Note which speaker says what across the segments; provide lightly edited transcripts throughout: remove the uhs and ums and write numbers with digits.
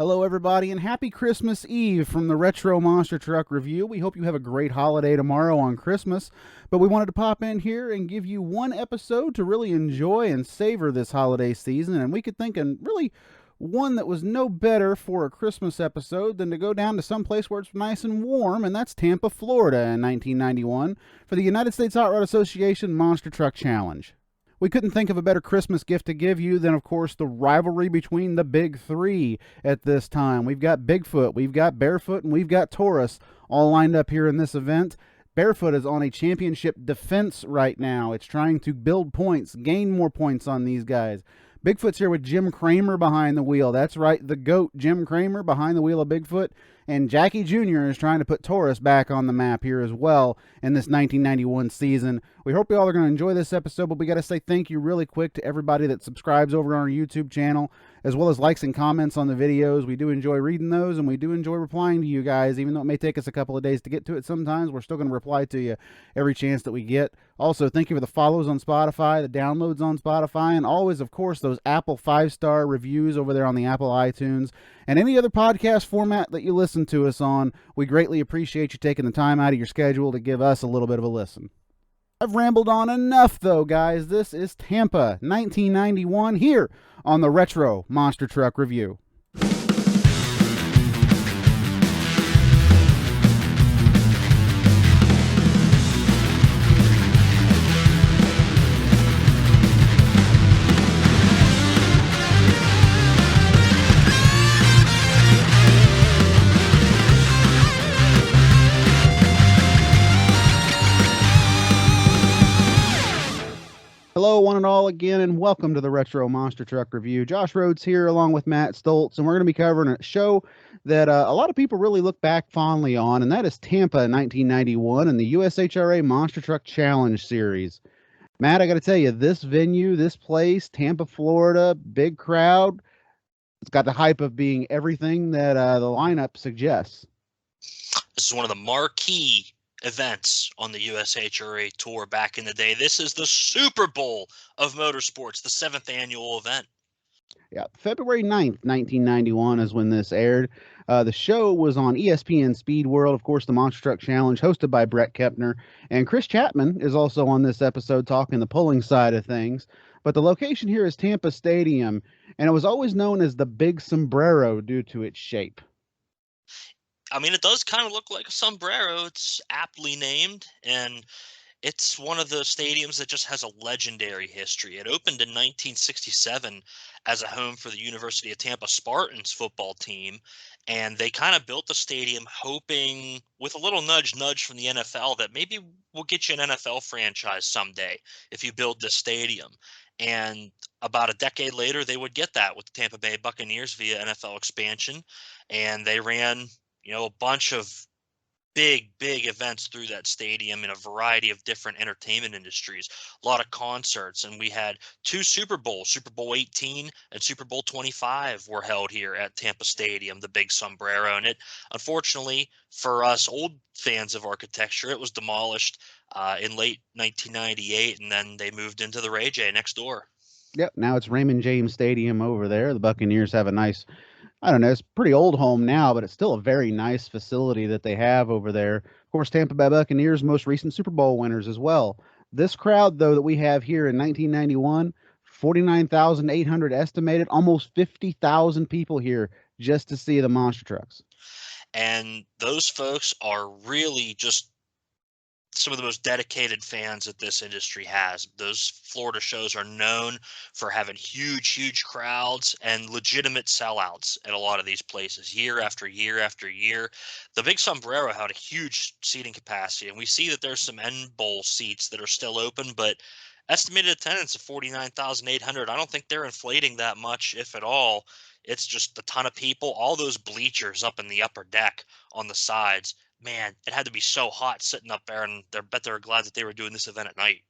Speaker 1: Hello, everybody, and happy Christmas Eve from the Retro Monster Truck Review. We hope you have a great holiday tomorrow on Christmas, but we wanted to pop in here and give you one episode to really enjoy and savor this holiday season, and we could think of really one that was no better for a Christmas episode than to go down to some place where it's nice and warm, and that's Tampa, Florida in 1991 for the United States Hot Rod Association Monster Truck Challenge. We couldn't think of a better Christmas gift to give you than, of course, the rivalry between the big three at this time. We've got Bigfoot, we've got Bearfoot, and we've got Taurus all lined up here in this event. Bearfoot is on a championship defense right now. It's trying to build points, gain more points on these guys. Bigfoot's here with Jim Kramer behind the wheel. That's right, the GOAT, Jim Kramer, behind the wheel of Bigfoot. And Jackie Jr. is trying to put Taurus back on the map here as well in this 1991 season. We hope you all are going to enjoy this episode, but we got to say thank you really quick to everybody that subscribes over on our YouTube channel, as well as likes and comments on the videos. We do enjoy reading those, and we do enjoy replying to you guys, even though it may take us a couple of days to get to it sometimes. We're still going to reply to you every chance that we get. Also, thank you for the follows on Spotify, the downloads on Spotify, and always, of course, those Apple 5-star reviews over there on the Apple iTunes, and any other podcast format that you listen to us on. We greatly appreciate you taking the time out of your schedule to give us a little bit of a listen. I've rambled on enough, though, guys. This is Tampa, 1991, here on the Retro Monster Truck Review. Hello, one and all, again, and welcome to the Retro Monster Truck Review. Josh Rhodes here, along with Matt Stoltz, and we're going to be covering a show that a lot of people really look back fondly on, and that is Tampa 1991 and the USHRA Monster Truck Challenge Series. Matt, I got to tell you, this venue, this place, Tampa, Florida, big crowd, it's got the hype of being everything that the lineup suggests.
Speaker 2: This is one of the marquee events on the USHRA tour back in the day. This is the Super Bowl of motorsports, the 7th annual event.
Speaker 1: Yeah, February 9th, 1991 is when this aired. The show was on ESPN Speed World, of course, the Monster Truck Challenge, hosted by Brett Kepner. And Chris Chapman is also on this episode talking the pulling side of things. But the location here is Tampa Stadium, and it was always known as the Big Sombrero due to its shape.
Speaker 2: I mean, it does kind of look like a sombrero. It's aptly named, and it's one of the stadiums that just has a legendary history. It opened in 1967 as a home for the University of Tampa Spartans football team, and they kind of built the stadium hoping, with a little nudge from the NFL, that maybe we'll get you an NFL franchise someday if you build this stadium. And about a decade later, they would get that with the Tampa Bay Buccaneers via NFL expansion, and they ran a bunch of big events through that stadium in a variety of different entertainment industries, a lot of concerts. And we had two Super Bowls, Super Bowl 18 and Super Bowl 25 were held here at Tampa Stadium, the Big Sombrero. And it, unfortunately for us old fans of architecture, it was demolished in late 1998. And then they moved into the Ray J next door.
Speaker 1: Yep. Now it's Raymond James Stadium over there. The Buccaneers have a nice, I don't know, it's a pretty old home now, but it's still a very nice facility that they have over there. Of course, Tampa Bay Buccaneers, most recent Super Bowl winners as well. This crowd, though, that we have here in 1991, 49,800 estimated, almost 50,000 people here just to see the monster trucks.
Speaker 2: And those folks are really just some of the most dedicated fans that this industry has. Those Florida shows are known for having huge crowds and legitimate sellouts at a lot of these places year after year after year. The Big Sombrero had a huge seating capacity, and we see that there's some end bowl seats that are still open, but estimated attendance of 49,800. I don't think they're inflating that much, if at all. It's just a ton of people, all those bleachers up in the upper deck on the sides. Man, it had to be so hot sitting up there, and I bet they were glad that they were doing this event at night.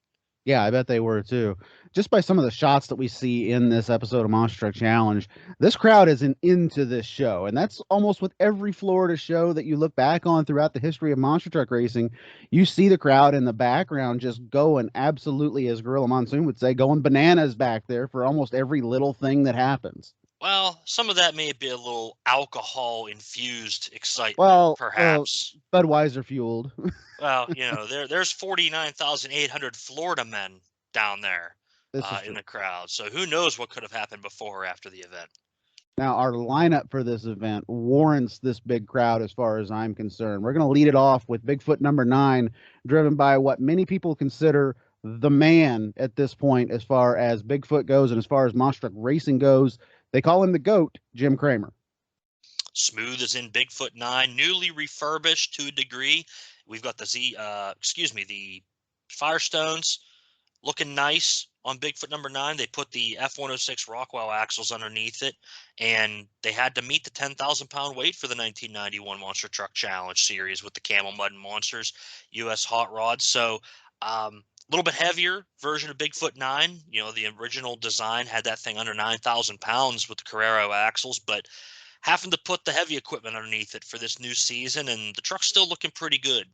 Speaker 1: Yeah, I bet they were too. Just by some of the shots that we see in this episode of Monster Truck Challenge, this crowd is into this show. And that's almost with every Florida show that you look back on throughout the history of monster truck racing. You see the crowd in the background just going absolutely, as Gorilla Monsoon would say, going bananas back there for almost every little thing that happens.
Speaker 2: Well, some of that may be a little alcohol-infused excitement,
Speaker 1: Well,
Speaker 2: perhaps.
Speaker 1: Budweiser fueled.
Speaker 2: Well, there's 49,800 Florida men down there
Speaker 1: This is
Speaker 2: in
Speaker 1: true.
Speaker 2: the crowd. So who knows what could have happened before or after the event.
Speaker 1: Now, our lineup for this event warrants this big crowd as far as I'm concerned. We're going to lead it off with Bigfoot number 9, driven by what many people consider the man at this point as far as Bigfoot goes and as far as monster truck racing goes. They call him the GOAT, Jim Kramer.
Speaker 2: Smooth as in Bigfoot 9, newly refurbished to a degree. We've got the Firestones looking nice on Bigfoot number 9. They put the F-106 Rockwell axles underneath it, and they had to meet the 10,000-pound weight for the 1991 Monster Truck Challenge series with the Camel Mud and Monsters U.S. hot rods. So a little bit heavier version of Bigfoot 9. The original design had that thing under 9,000 pounds with the Carrero axles, but having to put the heavy equipment underneath it for this new season, and the truck's still looking pretty good.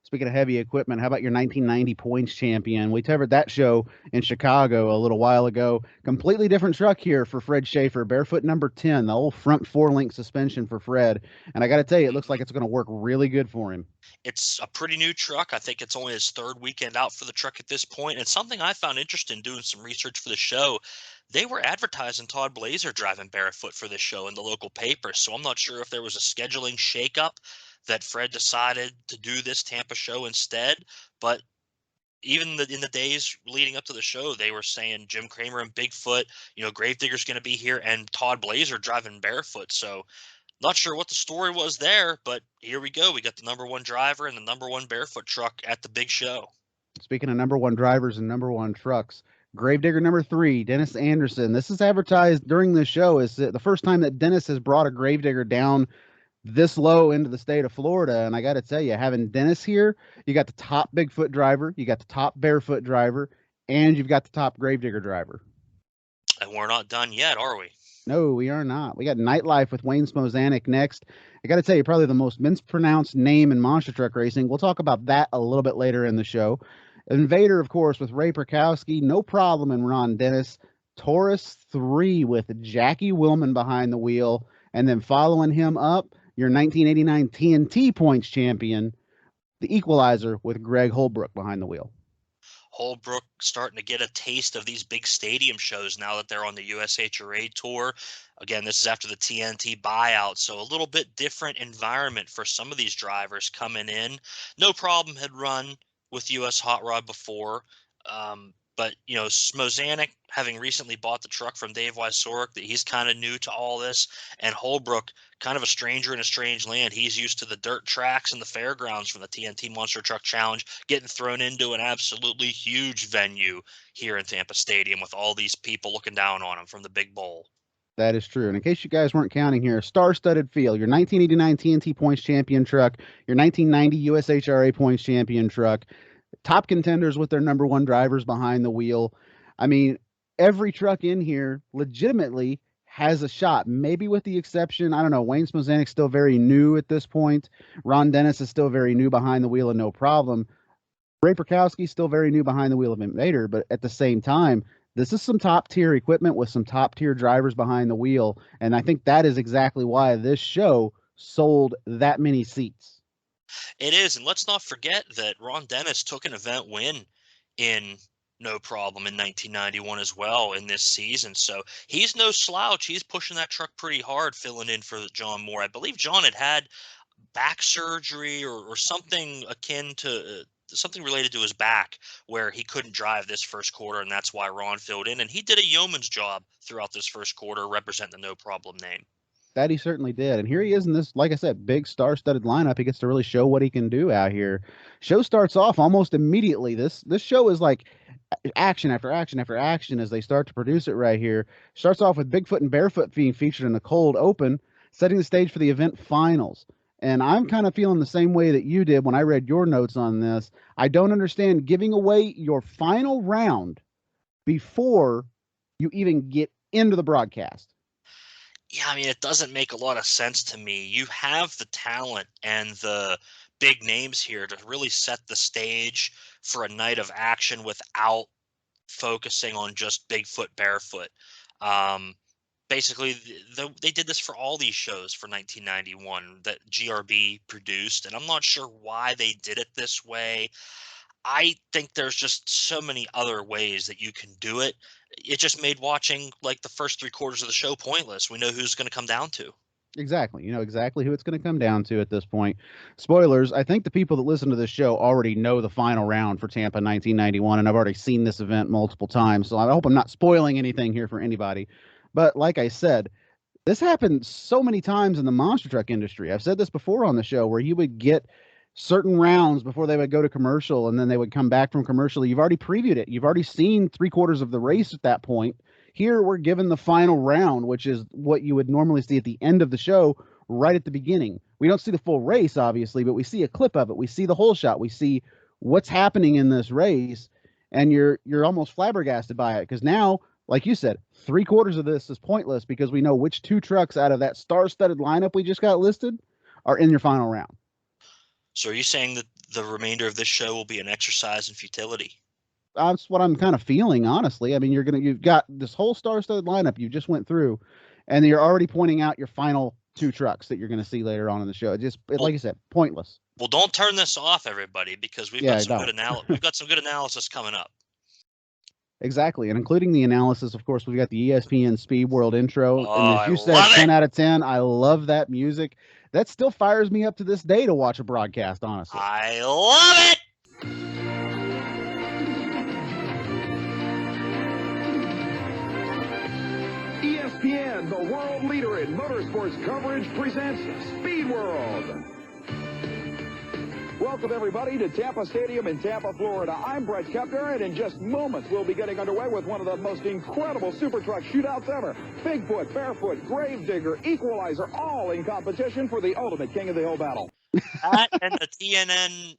Speaker 1: Speaking of heavy equipment, how about your 1990 points champion? We covered that show in Chicago a little while ago. Completely different truck here for Fred Shafer. Barefoot number 10, the old front 4-link suspension for Fred. And I got to tell you, it looks like it's going to work really good for him.
Speaker 2: It's a pretty new truck. I think it's only his third weekend out for the truck at this point. And something I found interesting doing some research for the show, they were advertising Todd Blazer driving Barefoot for this show in the local papers. So I'm not sure if there was a scheduling shakeup that Fred decided to do this Tampa show instead. But even in the days leading up to the show, they were saying Jim Kramer and Bigfoot, Gravedigger's going to be here, and Todd Blazer driving Barefoot. So not sure what the story was there, but here we go. We got the number one driver and the number one Barefoot truck at the big show.
Speaker 1: Speaking of number one drivers and number one trucks, Gravedigger number 3, Dennis Anderson. This is advertised during the show as the first time that Dennis has brought a Gravedigger down this low into the state of Florida. And I got to tell you, having Dennis here, you got the top Bigfoot driver, you got the top Barefoot driver, and you've got the top Gravedigger driver.
Speaker 2: And we're not done yet, are we?
Speaker 1: No, we are not. We got Nightlife with Wayne Smozanik next. I got to tell you, probably the most mispronounced name in monster truck racing. We'll talk about that a little bit later in the show. Invader, of course, with Ray Perkowski. No problem in Ron Dennis. Taurus 3 with Jackie Willman behind the wheel. And then following him up, your 1989 TNT points champion, the Equalizer with Greg Holbrook behind the wheel.
Speaker 2: Holbrook starting to get a taste of these big stadium shows now that they're on the USHRA tour. Again, this is after the TNT buyout, so a little bit different environment for some of these drivers coming in. No problem had run with US Hot Rod before. But, Smozanik, having recently bought the truck from Dave Wysorek, that he's kind of new to all this, and Holbrook, kind of a stranger in a strange land. He's used to the dirt tracks and the fairgrounds from the TNT Monster Truck Challenge, getting thrown into an absolutely huge venue here in Tampa Stadium with all these people looking down on him from the big bowl.
Speaker 1: That is true. And in case you guys weren't counting here, star-studded field, your 1989 TNT points champion truck, your 1990 USHRA points champion truck, top contenders with their number one drivers behind the wheel. I mean, every truck in here legitimately has a shot, maybe with the exception, I don't know, Wayne Smozanik's still very new at this point. Ron Dennis is still very new behind the wheel and no problem. Ray Perkowski's still very new behind the wheel of Invader, but at the same time, this is some top tier equipment with some top tier drivers behind the wheel. And I think that is exactly why this show sold that many seats.
Speaker 2: It is, and let's not forget that Ron Dennis took an event win in no problem in 1991 as well in this season. So he's no slouch. He's pushing that truck pretty hard, filling in for John Moore. I believe John had back surgery or something akin to something related to his back where he couldn't drive this first quarter, and that's why Ron filled in. And he did a yeoman's job throughout this first quarter, representing the no problem name.
Speaker 1: That he certainly did. And here he is in this, like I said, big star-studded lineup. He gets to really show what he can do out here. Show starts off almost immediately. This show is like action after action after action as they start to produce it right here. Starts off with Bigfoot and Barefoot being featured in the cold open, setting the stage for the event finals. And I'm kind of feeling the same way that you did when I read your notes on this. I don't understand giving away your final round before you even get into the broadcast.
Speaker 2: Yeah, I mean, it doesn't make a lot of sense to me. You have the talent and the big names here to really set the stage for a night of action without focusing on just Bigfoot, Barefoot. basically they did this for all these shows for 1991 that GRB produced, and I'm not sure why they did it this way. I think there's just so many other ways that you can do it. It just made watching like the first 3/4 of the show pointless. We know who's going to come down to.
Speaker 1: Exactly. You know exactly who it's going to come down to at this point. Spoilers, I think the people that listen to this show already know the final round for Tampa 1991, and I've already seen this event multiple times, so I hope I'm not spoiling anything here for anybody. But like I said, this happened so many times in the monster truck industry. I've said this before on the show, where you would get certain rounds before they would go to commercial, and then they would come back from commercial. You've already previewed it. You've already seen 3/4 of the race at that point. Here, we're given the final round, which is what you would normally see at the end of the show, right at the beginning. We don't see the full race, obviously, but we see a clip of it. We see the whole shot. We see what's happening in this race, and you're almost flabbergasted by it, because now, like you said, 3/4 of this is pointless because we know which 2 trucks out of that star-studded lineup we just got listed are in your final round.
Speaker 2: So are you saying that the remainder of this show will be an exercise in futility?
Speaker 1: That's what I'm kind of feeling, honestly. I mean, you've got this whole star-studded lineup you just went through, and you're already pointing out your final 2 trucks that you're going to see later on in the show. Like you said, pointless.
Speaker 2: Well, don't turn this off, everybody, because we've got some good analysis coming up.
Speaker 1: Exactly, and including the analysis, of course, we've got the ESPN Speed World intro, and as you said, 10 out of 10. I love that music. That still fires me up to this day to watch a broadcast, honestly.
Speaker 2: I love it!
Speaker 3: ESPN, the world leader in motorsports coverage, presents Speed World. Welcome, everybody, to Tampa Stadium in Tampa, Florida. I'm Brett Kepner, and in just moments, we'll be getting underway with one of the most incredible super truck shootouts ever. Bigfoot, Bearfoot, Gravedigger, Equalizer, all in competition for the ultimate King of the Hill battle.
Speaker 2: That and the TNN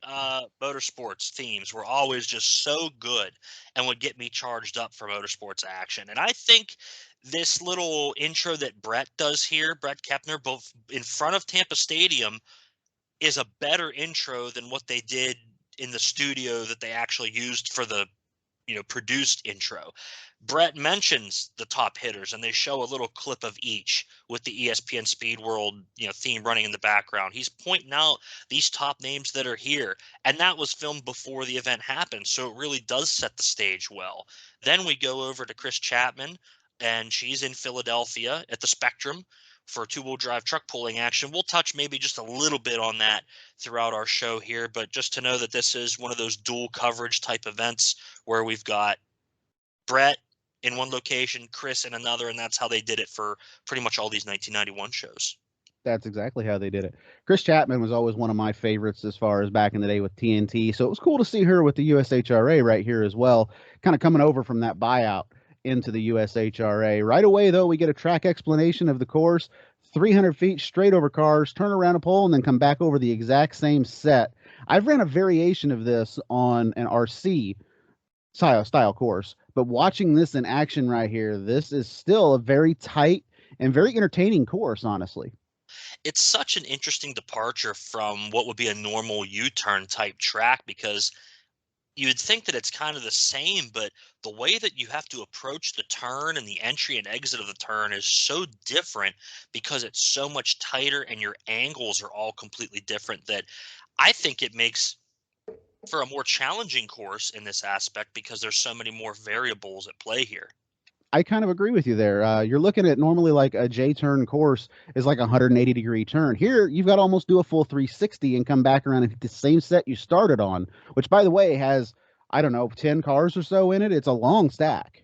Speaker 2: motorsports themes were always just so good and would get me charged up for motorsports action. And I think this little intro that Brett does here, Brett Kepner, both in front of Tampa Stadium, is a better intro than what they did in the studio that they actually used for the produced intro. Brett mentions the top hitters, and they show a little clip of each with the ESPN Speed World theme running in the background. He's pointing out these top names that are here, and that was filmed before the event happened, so it really does set the stage well. Then we go over to Chris Chapman, and she's in Philadelphia at the Spectrum for two-wheel drive truck pulling action. We'll touch maybe just a little bit on that throughout our show here, but just to know that this is one of those dual coverage type events where we've got Brett in one location, Chris in another, and that's how they did it for pretty much all these 1991 shows.
Speaker 1: That's exactly how they did it. Chris Chapman was always one of my favorites as far as back in the day with TNT, so it was cool to see her with the USHRA right here as well, kind of coming over from that buyout into the USHRA. Right away, though, we get a track explanation of the course, 300 feet straight over cars, turn around a pole, and then come back over the exact same set. I've ran a variation of this on an RC style course, but watching this in action right here, this is still a very tight and very entertaining course, honestly.
Speaker 2: It's such an interesting departure from what would be a normal U-turn type track, because you would think that it's kind of the same, but the way that you have to approach the turn and the entry and exit of the turn is so different because it's so much tighter and your angles are all completely different, that I think it makes for a more challenging course in this aspect because there's so many more variables at play here.
Speaker 1: I kind of agree with you there. You're looking at normally like a J-turn course is like a 180-degree turn. Here, you've got to almost do a full 360 and come back around and hit the same set you started on, which, by the way, has, 10 cars or so in it. It's a long stack.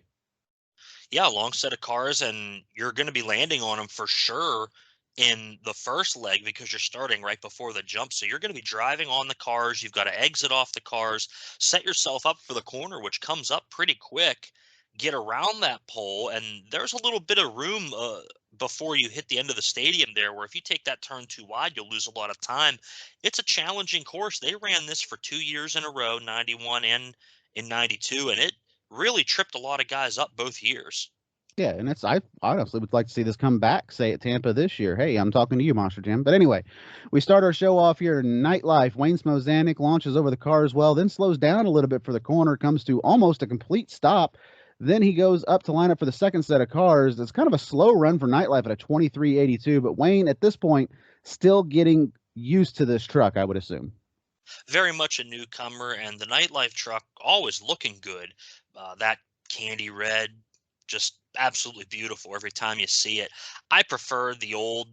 Speaker 2: Yeah, a long set of cars, and you're going to be landing on them for sure in the first leg because you're starting right before the jump. So you're going to be driving on the cars. You've got to exit off the cars, set yourself up for the corner, which comes up pretty quick. Get around that pole, and there's a little bit of room before you hit the end of the stadium there, where if you take that turn too wide, you'll lose a lot of time. It's a challenging course. They ran this for 2 years in a row, 91 and in 92, and it really tripped a lot of guys up both years.
Speaker 1: Yeah, and I honestly would like to see this come back, say, at Tampa this year. Hey, I'm talking to you, Monster Jim. But anyway, we start our show off here in Nightlife. Wayne Smozanik launches over the car as well, then slows down a little bit for the corner, comes to almost a complete stop. Then he goes up to line up for the second set of cars. It's kind of a slow run for Nightlife at a 23.82, but Wayne, at this point, still getting used to this truck, I would assume.
Speaker 2: Very much a newcomer, and the Nightlife truck always looking good. That candy red, just absolutely beautiful every time you see it. I prefer the old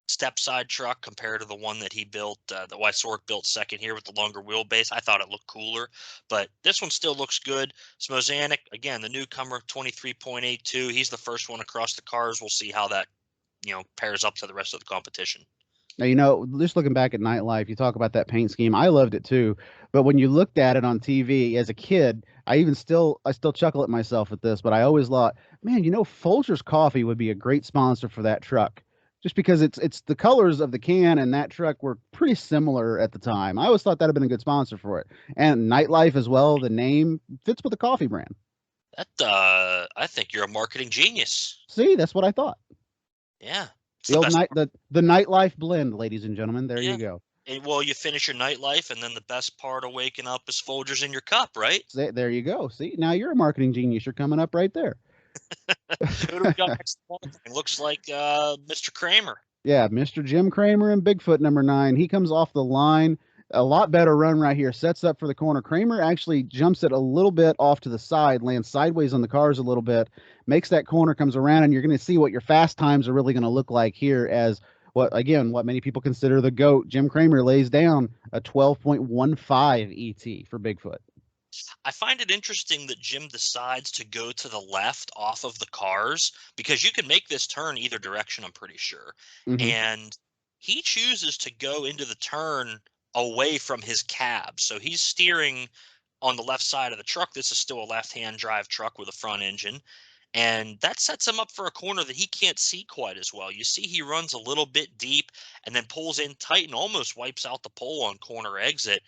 Speaker 2: step-side truck compared to the one that he built, that Wysork built second here with the longer wheelbase. I thought it looked cooler, but this one still looks good. Smozanic, again, the newcomer, 23.82. He's the first one across the cars. We'll see how that, pairs up to the rest of the competition.
Speaker 1: Now, just looking back at Nightlife, you talk about that paint scheme. I loved it too, but when you looked at it on TV as a kid, I still chuckle at myself at this, but I always thought, man, Folgers Coffee would be a great sponsor for that truck, just because it's the colors of the can and that truck were pretty similar at the time. I always thought that'd have been a good sponsor for it, and Nightlife as well. The name fits with the coffee brand.
Speaker 2: That I think you're a marketing genius.
Speaker 1: See, that's what I thought.
Speaker 2: Yeah.
Speaker 1: The old Nightlife blend, ladies and gentlemen. There
Speaker 2: Yeah.
Speaker 1: you go.
Speaker 2: And, well, you finish your Nightlife, and then the best part of waking up is Folgers in your cup, right?
Speaker 1: There you go. See, now you're a marketing genius. You're coming up right there.
Speaker 2: Who do we got next? It looks like Mr. Kramer.
Speaker 1: Yeah, Mr. Jim Kramer and Bigfoot number 9. He comes off the line. A lot better run right here. Sets up for the corner. Kramer actually jumps it a little bit off to the side, lands sideways on the cars a little bit, makes that corner, comes around, and you're going to see what your fast times are really going to look like here as what many people consider the GOAT. Jim Kramer lays down a 12.15 ET for Bigfoot.
Speaker 2: I find it interesting that Jim decides to go to the left off of the cars because you can make this turn either direction, I'm pretty sure.
Speaker 1: Mm-hmm.
Speaker 2: And he chooses to go into the turn away from his cab. So he's steering on the left side of the truck. This is still a left-hand drive truck with a front engine. And that sets him up for a corner that he can't see quite as well. You see he runs a little bit deep and then pulls in tight and almost wipes out the pole on corner exit.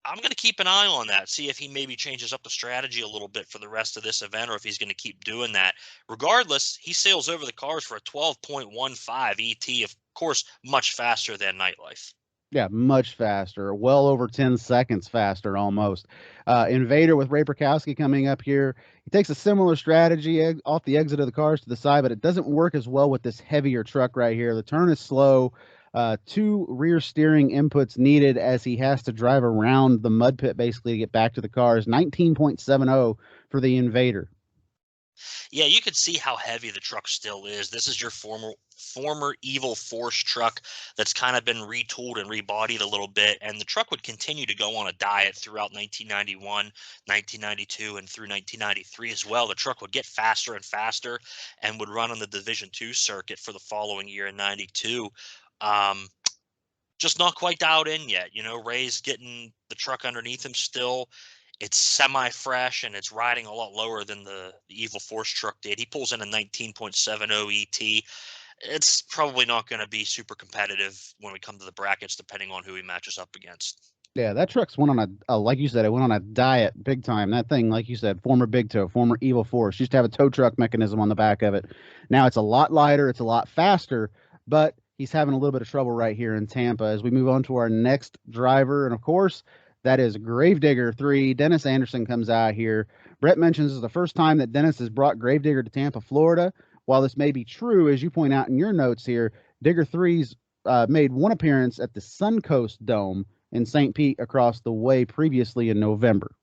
Speaker 2: I'm going to keep an eye on that, see if he maybe changes up the strategy a little bit for the rest of this event or if he's going to keep doing that. Regardless, he sails over the cars for a 12.15 ET, of course, much faster than Nightlife.
Speaker 1: Yeah, much faster, well over 10 seconds faster almost. Invader with Ray Perkowski coming up here. He takes a similar strategy off the exit of the cars to the side, but it doesn't work as well with this heavier truck right here. The turn is slow. 2 rear steering inputs needed as he has to drive around the mud pit basically to get back to the cars. 19.70 for the Invader.
Speaker 2: Yeah, you can see how heavy the truck still is. This is your former Evil Force truck that's kind of been retooled and rebodied a little bit, and the truck would continue to go on a diet throughout 1991, 1992, and through 1993 as well. The truck would get faster and faster and would run on the Division II circuit for the following year in 92. Just not quite dialed in yet. Ray's getting the truck underneath him still. It's semi-fresh, and it's riding a lot lower than the Evil Force truck did. He pulls in a 19.70 ET. It's probably not going to be super competitive when we come to the brackets, depending on who he matches up against.
Speaker 1: Yeah, that truck's went on like you said, it went on a diet big time. That thing, like you said, former Big Toe, former Evil Force, used to have a tow truck mechanism on the back of it. Now it's a lot lighter, it's a lot faster, but he's having a little bit of trouble right here in Tampa as we move on to our next driver. And of course, that is Gravedigger 3. Dennis Anderson comes out here. Brett mentions this is the first time that Dennis has brought Gravedigger to Tampa, Florida. While this may be true, as you point out in your notes here, Digger 3's made one appearance at the Suncoast Dome in St. Pete across the way previously in November.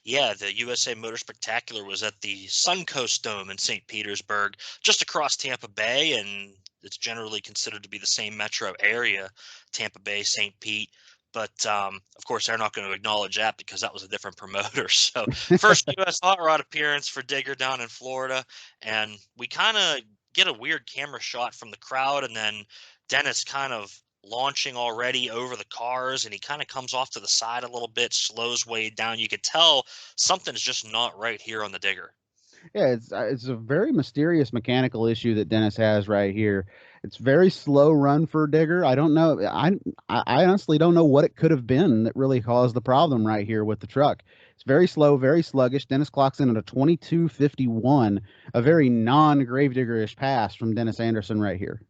Speaker 2: Yeah, the USA Motor Spectacular was at the Suncoast Dome in St. Petersburg, just across Tampa Bay, and it's generally considered to be the same metro area, Tampa Bay, St. Pete. But, of course, they're not going to acknowledge that because that was a different promoter. So first U.S. Hot Rod appearance for Digger down in Florida. And we kind of get a weird camera shot from the crowd. And then Dennis kind of launching already over the cars. And he kind of comes off to the side a little bit, slows way down. You could tell something's just not right here on the Digger.
Speaker 1: Yeah, it's a very mysterious mechanical issue that Dennis has right here. It's very slow run for Digger. I don't know. I honestly don't know what it could have been that really caused the problem right here with the truck. It's very slow, very sluggish. Dennis clocks in at a 22.51, a very non-Gravedigger-ish pass from Dennis Anderson right here.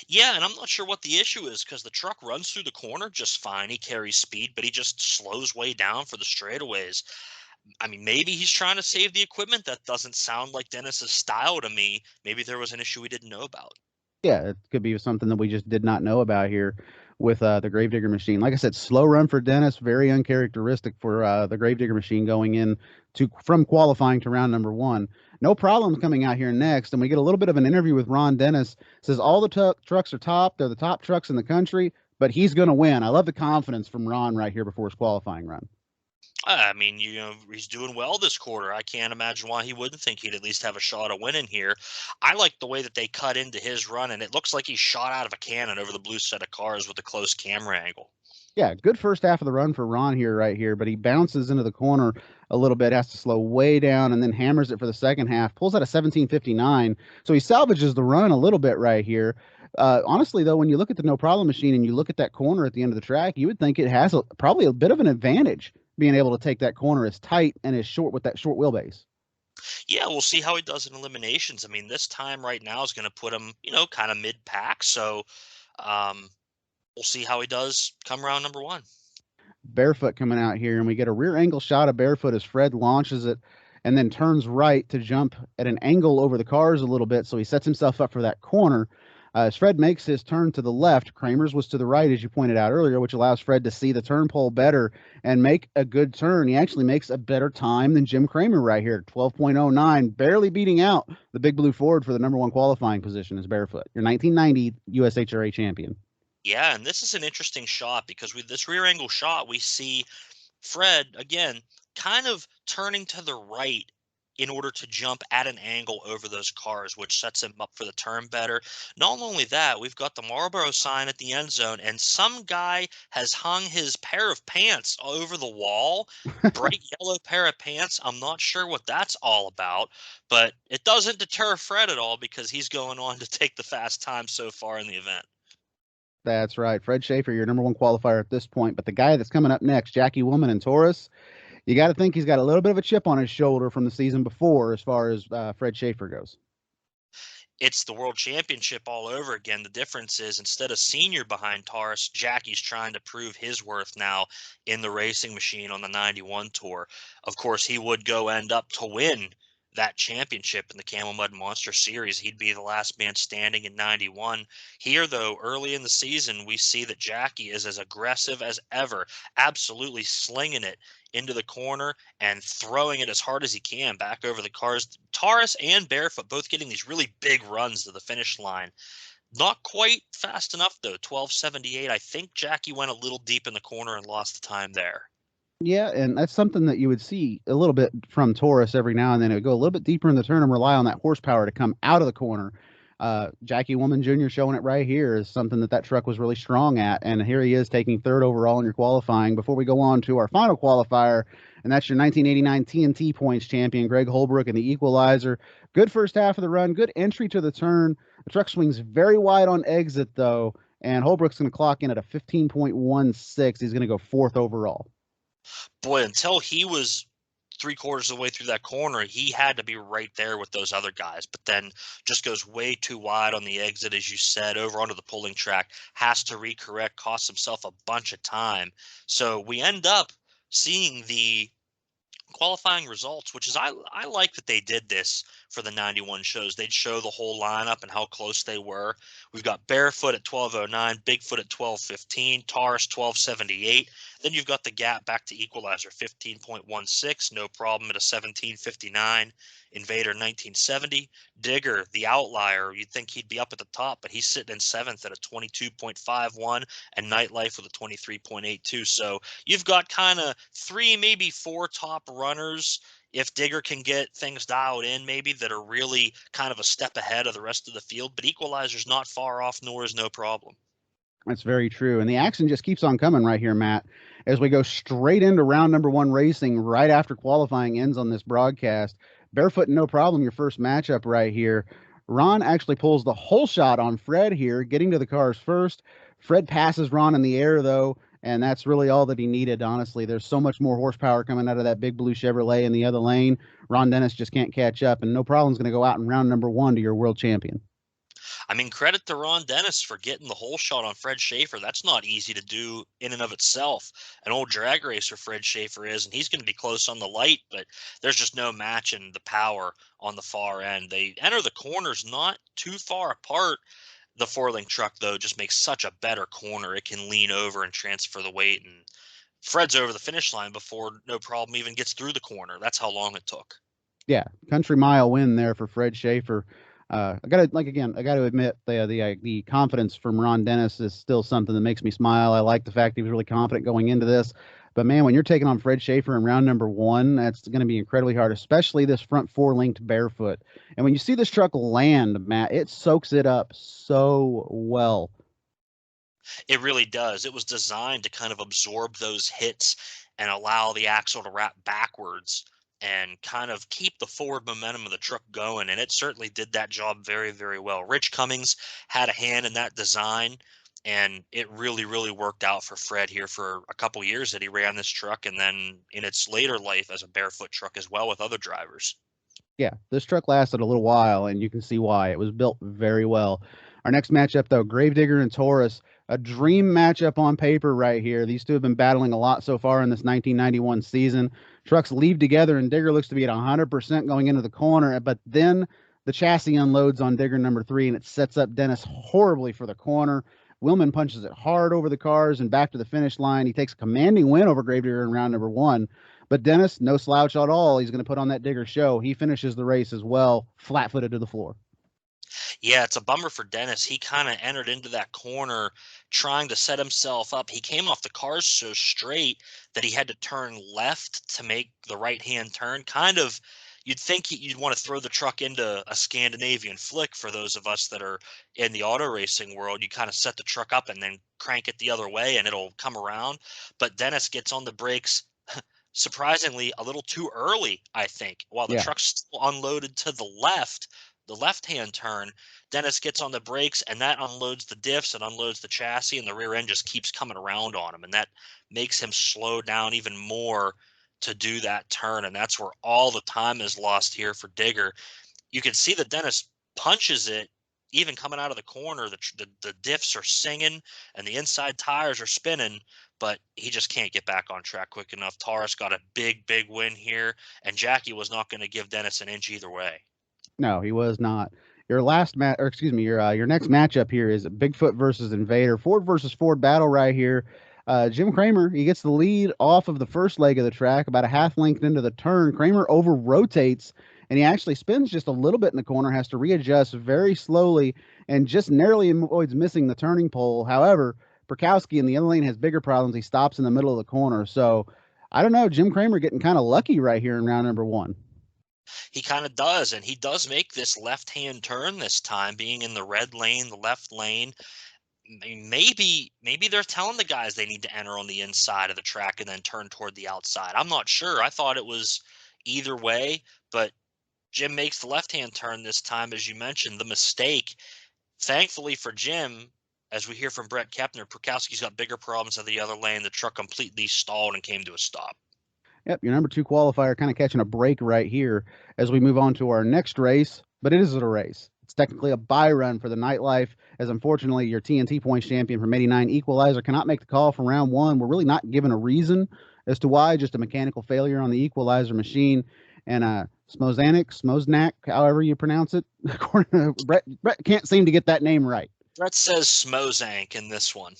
Speaker 2: Yeah, and I'm not sure what the issue is because the truck runs through the corner just fine. He carries speed, but he just slows way down for the straightaways. I mean, maybe he's trying to save the equipment. That doesn't sound like Dennis's style to me. Maybe there was an issue we didn't know about.
Speaker 1: Yeah, it could be something that we just did not know about here with the Gravedigger machine. Like I said, slow run for Dennis, very uncharacteristic for the Gravedigger machine going in from qualifying to round number 1. No problems coming out here next, and we get a little bit of an interview with Ron Dennis. Says all the trucks are top; they're the top trucks in the country, but he's going to win. I love the confidence from Ron right here before his qualifying run.
Speaker 2: I mean, he's doing well this quarter. I can't imagine why he wouldn't think he'd at least have a shot of winning here. I like the way that they cut into his run, and it looks like he shot out of a cannon over the blue set of cars with a close camera angle.
Speaker 1: Yeah, good first half of the run for Ron here, right here, but he bounces into the corner a little bit, has to slow way down, and then hammers it for the second half, pulls out a 17:59, so he salvages the run a little bit right here. Honestly, though, when you look at the no problem machine and you look at that corner at the end of the track, you would think it has probably a bit of an advantage being able to take that corner as tight and as short with that short wheelbase.
Speaker 2: Yeah, we'll see how he does in eliminations. I mean, this time right now is going to put him, kind of mid-pack, so um, we'll see how he does come round number 1.
Speaker 1: Bearfoot coming out here, and we get a rear angle shot of Bearfoot as Fred launches it and then turns right to jump at an angle over the cars a little bit, so he sets himself up for that corner. As Fred makes his turn to the left, Kramer's was to the right, as you pointed out earlier, which allows Fred to see the turn pole better and make a good turn. He actually makes a better time than Jim Kramer right here, 12.09, barely beating out the Big Blue Ford for the number 1 qualifying position as Bearfoot, your 1990 USHRA champion.
Speaker 2: Yeah, and this is an interesting shot because with this rear angle shot, we see Fred, again, kind of turning to the right in order to jump at an angle over those cars, which sets him up for the turn better. Not only that, we've got the Marlboro sign at the end zone, and some guy has hung his pair of pants over the wall, bright yellow pair of pants. I'm not sure what that's all about, but it doesn't deter Fred at all because he's going on to take the fast time so far in the event.
Speaker 1: That's right. Fred Shafer, your number 1 qualifier at this point. But the guy that's coming up next, Jackie Willman and Taurus, you got to think he's got a little bit of a chip on his shoulder from the season before as far as Fred Shafer goes.
Speaker 2: It's the world championship all over again. The difference is instead of senior behind Taurus, Jackie's trying to prove his worth now in the racing machine on the 91 tour. Of course, he would go end up to win that championship in the Camel Mud Monster Series. He'd be the last man standing in 91. Here, though, early in the season, we see that Jackie is as aggressive as ever, absolutely slinging it into the corner and throwing it as hard as he can back over the cars. Taurus and Bearfoot both getting these really big runs to the finish line. Not quite fast enough, though. 12:78. I think Jackie went a little deep in the corner and lost the time there.
Speaker 1: Yeah, and that's something that you would see a little bit from Taurus every now and then. It would go a little bit deeper in the turn and rely on that horsepower to come out of the corner. Jackie Willman Jr. showing it right here is something that truck was really strong at. And here he is taking 3rd overall in your qualifying. Before we go on to our final qualifier, and that's your 1989 TNT points champion, Greg Holbrook, and the equalizer. Good first half of the run, good entry to the turn. The truck swings very wide on exit, though, and Holbrook's going to clock in at a 15.16. He's going to go 4th overall.
Speaker 2: Boy, until he was 3/4 of the way through that corner, he had to be right there with those other guys, but then just goes way too wide on the exit, as you said, over onto the pulling track, has to recorrect, costs himself a bunch of time. So we end up seeing the qualifying results, which is I like that they did this for the 91 shows. They'd show the whole lineup and how close they were. We've got Bearfoot at 12:09, Bigfoot at 12:15, Taurus 12:78. Then you've got the gap back to equalizer 15.16, no problem at a 17:59. Invader 1970, Digger the outlier. You'd think he'd be up at the top, but he's sitting in 7th at a 22.51, and Nightlife with a 23.82. So you've got kind of 3, maybe 4 top runners, if Digger can get things dialed in, maybe, that are really kind of a step ahead of the rest of the field. But equalizer's not far off, nor is no problem.
Speaker 1: That's very true. And the action just keeps on coming right here, Matt, as we go straight into round number 1 racing right after qualifying ends on this broadcast. Bearfoot, no problem, your first matchup right here. Ron actually pulls the whole shot on Fred here, getting to the cars first. Fred passes Ron in the air, though, and that's really all that he needed, honestly. There's so much more horsepower coming out of that big blue Chevrolet in the other lane. Ron Dennis just can't catch up, and no problem's going to go out in round number 1 to your world champion.
Speaker 2: I mean, credit to Ron Dennis for getting the hole shot on Fred Shafer. That's not easy to do in and of itself. An old drag racer, Fred Shafer is, and he's going to be close on the light, but there's just no matching the power on the far end. They enter the corners not too far apart. The four-link truck, though, just makes such a better corner. It can lean over and transfer the weight, and Fred's over the finish line before no problem even gets through the corner. That's how long it took.
Speaker 1: Yeah, country mile win there for Fred Shafer. I gotta admit the confidence from Ron Dennis is still something that makes me smile. I like the fact he was really confident going into this. But man, when you're taking on Fred Shafer in round number 1, that's going to be incredibly hard, especially this front four-linked Bearfoot. And when you see this truck land, Matt, it soaks it up so well.
Speaker 2: It really does. It was designed to kind of absorb those hits and allow the axle to wrap backwards and kind of keep the forward momentum of the truck going. And it certainly did that job very, very well. Rich Cummings had a hand in that design, and it really, really worked out for Fred here for a couple years that he ran this truck, and then in its later life as a Barefoot truck as well with other drivers.
Speaker 1: Yeah, this truck lasted a little while, and you can see why. It was built very well. Our next matchup, though, Gravedigger and Taurus, a dream matchup on paper right here. These two have been battling a lot so far in this 1991 season. Trucks leave together, and Digger looks to be at 100% going into the corner, but then the chassis unloads on Digger number 3, and it sets up Dennis horribly for the corner. Willman punches it hard over the cars and back to the finish line. He takes a commanding win over Gravedigger in round number 1. But Dennis, no slouch at all. He's going to put on that Digger show. He finishes the race as well, flat-footed to the floor.
Speaker 2: Yeah, it's a bummer for Dennis. He kind of entered into that corner trying to set himself up. He came off the cars so straight that he had to turn left to make the right-hand turn. Kind of, you'd think you'd want to throw the truck into a Scandinavian flick for those of us that are in the auto racing world. You kind of set the truck up and then crank it the other way and it'll come around. But Dennis gets on the brakes surprisingly a little too early, I think. While the truck's still unloaded to the left-hand turn, Dennis gets on the brakes, and that unloads the diffs and unloads the chassis, and the rear end just keeps coming around on him, and that makes him slow down even more to do that turn, and that's where all the time is lost here for Digger. You can see that Dennis punches it even coming out of the corner. The diffs are singing, and the inside tires are spinning, but he just can't get back on track quick enough. Taurus got a big, big win here, and Jackie was not going to give Dennis an inch either way.
Speaker 1: No, he was not. Your next matchup here is Bigfoot versus Invader. Ford versus Ford battle right here. Jim Kramer, he gets the lead off of the first leg of the track, about a half length into the turn. Kramer over rotates, and he actually spins just a little bit in the corner, has to readjust very slowly, and just narrowly avoids missing the turning pole. However, Perkowski in the other lane has bigger problems. He stops in the middle of the corner. So, I don't know, Jim Kramer getting kind of lucky right here in round number 1.
Speaker 2: He kind of does, and he does make this left-hand turn this time, being in the red lane, the left lane. Maybe they're telling the guys they need to enter on the inside of the track and then turn toward the outside. I'm not sure. I thought it was either way, but Jim makes the left-hand turn this time, as you mentioned, the mistake. Thankfully for Jim, as we hear from Brett Kepner, Perkowski's got bigger problems in the other lane. The truck completely stalled and came to a stop.
Speaker 1: Yep, your number 2 qualifier kind of catching a break right here as we move on to our next race, but it isn't a race. It's technically a bye run for the Nightlife, as unfortunately your TNT points champion from 89 Equalizer cannot make the call from round 1. We're really not given a reason as to why, just a mechanical failure on the Equalizer machine. And Smoznak, however you pronounce it, Brett can't seem to get that name right.
Speaker 2: Brett says Smozank in this one.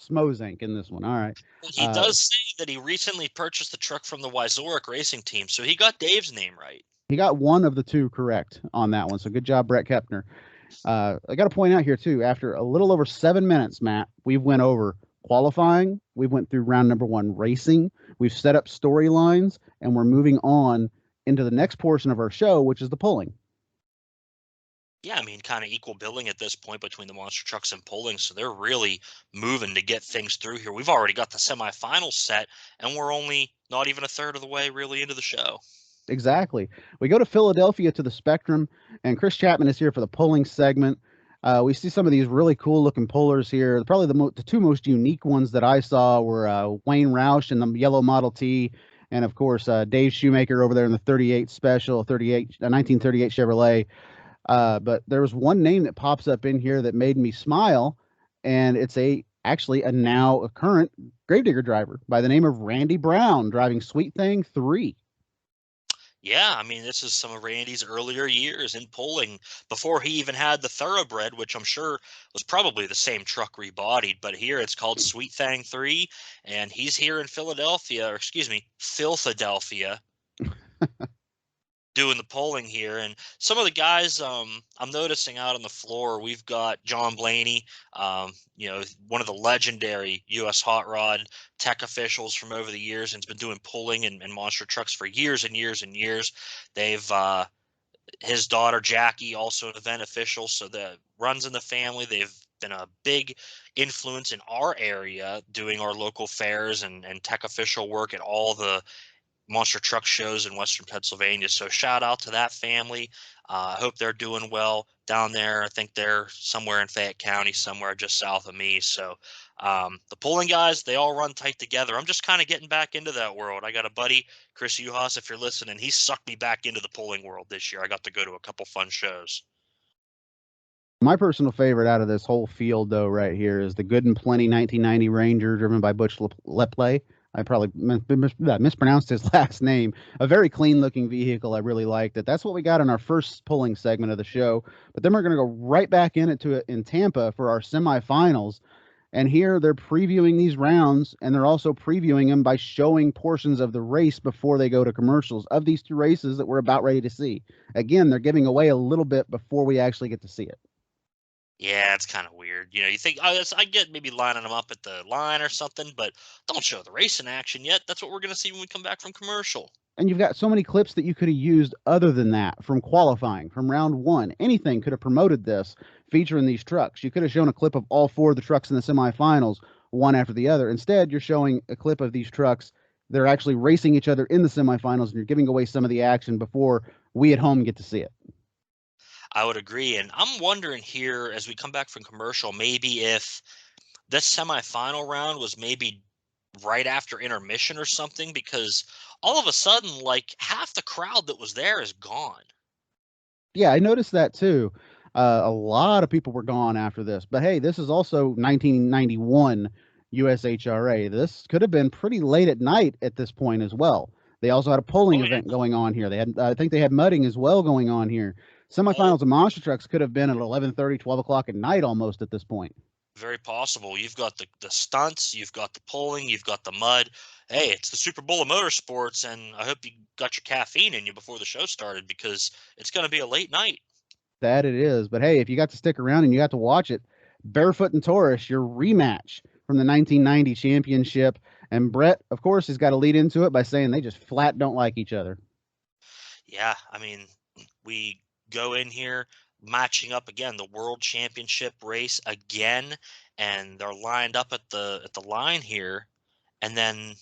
Speaker 1: Smozank in this one. All right.
Speaker 2: He does say that he recently purchased the truck from the Wyzoric racing team, so he got Dave's name right.
Speaker 1: He got one of the 2 correct on that one, so good job, Brett Kepner. I got to point out here, too, after a little over 7 minutes, Matt, we've went over qualifying, we went through round number 1 racing, we've set up storylines, and we're moving on into the next portion of our show, which is the pulling.
Speaker 2: Yeah, I mean, kind of equal billing at this point between the monster trucks and pulling, so they're really moving to get things through here. We've already got the semifinals set, and we're only not even a third of the way really into the show.
Speaker 1: Exactly. We go to Philadelphia to the Spectrum, and Chris Chapman is here for the pulling segment. We see some of these really cool-looking pullers here. Probably the 2 most unique ones that I saw were Wayne Roush in the yellow Model T, and, of course, Dave Shoemaker over there in the 38 Special, 1938 Chevrolet. But there was one name that pops up in here that made me smile, and it's actually a now a current Gravedigger driver by the name of Randy Brown, driving Sweet Thing 3.
Speaker 2: Yeah, I mean, this is some of Randy's earlier years in pulling before he even had the Thoroughbred, which I'm sure was probably the same truck rebodied. But here it's called Sweet Thang 3, and he's here in Philadelphia, or excuse me, Philadelphia, doing the polling here. And some of the guys I'm noticing out on the floor, we've got John Blaney, one of the legendary U.S. hot rod tech officials from over the years, and has been doing pulling and monster trucks for years and years and years. They've his daughter Jackie, also an event official, so that runs in the family. They've been a big influence in our area doing our local fairs and tech official work at all the monster truck shows in Western Pennsylvania. So shout out to that family. I hope they're doing well down there. I think they're somewhere in Fayette County, somewhere just south of me. So the pulling guys, they all run tight together. I'm just kind of getting back into that world. I got a buddy, Chris Uhas, if you're listening, he sucked me back into the pulling world this year. I got to go to a couple fun shows.
Speaker 1: My personal favorite out of this whole field, though, right here is the Good and Plenty 1990 Ranger driven by Butch Lepley. I probably mispronounced his last name. A very clean-looking vehicle. I really liked it. That's what we got in our first pulling segment of the show. But then we're going to go right back into it in Tampa for our semifinals. And here they're previewing these rounds, and they're also previewing them by showing portions of the race before they go to commercials of these two races that we're about ready to see. Again, they're giving away a little bit before we actually get to see it.
Speaker 2: Yeah, it's kind of weird. You think, I get maybe lining them up at the line or something, but don't show the race in action yet. That's what we're going to see when we come back from commercial.
Speaker 1: And you've got so many clips that you could have used other than that, from qualifying, from round one. Anything could have promoted this, featuring these trucks. You could have shown a clip of all four of the trucks in the semifinals, one after the other. Instead, you're showing a clip of these trucks. They're actually racing each other in the semifinals, and you're giving away some of the action before we at home get to see it.
Speaker 2: I would agree. And I'm wondering here, as we come back from commercial, maybe if this semifinal round was maybe right after intermission or something, because all of a sudden, like, half the crowd that was there is gone.
Speaker 1: Yeah, I noticed that too. A lot of people were gone after this. But hey, this is also 1991 USHRA. This could have been pretty late at night at this point as well. They also had a polling event going on here. They had, I think they had mudding as well going on here. Semifinals of monster trucks could have been at 11:30, 12 o'clock at night almost at this point.
Speaker 2: Very possible. You've got the stunts, you've got the pulling, you've got the mud. Hey, it's the Super Bowl of motorsports, and I hope you got your caffeine in you before the show started, because it's going to be a late night.
Speaker 1: That it is. But hey, if you got to stick around and you got to watch it, Bearfoot and Taurus, your rematch from the 1990 championship. And Brett, of course, has got to lead into it by saying they just flat don't like each other.
Speaker 2: Yeah, I mean, we go in here matching up again, the world championship race again, and they're lined up at the line here, and then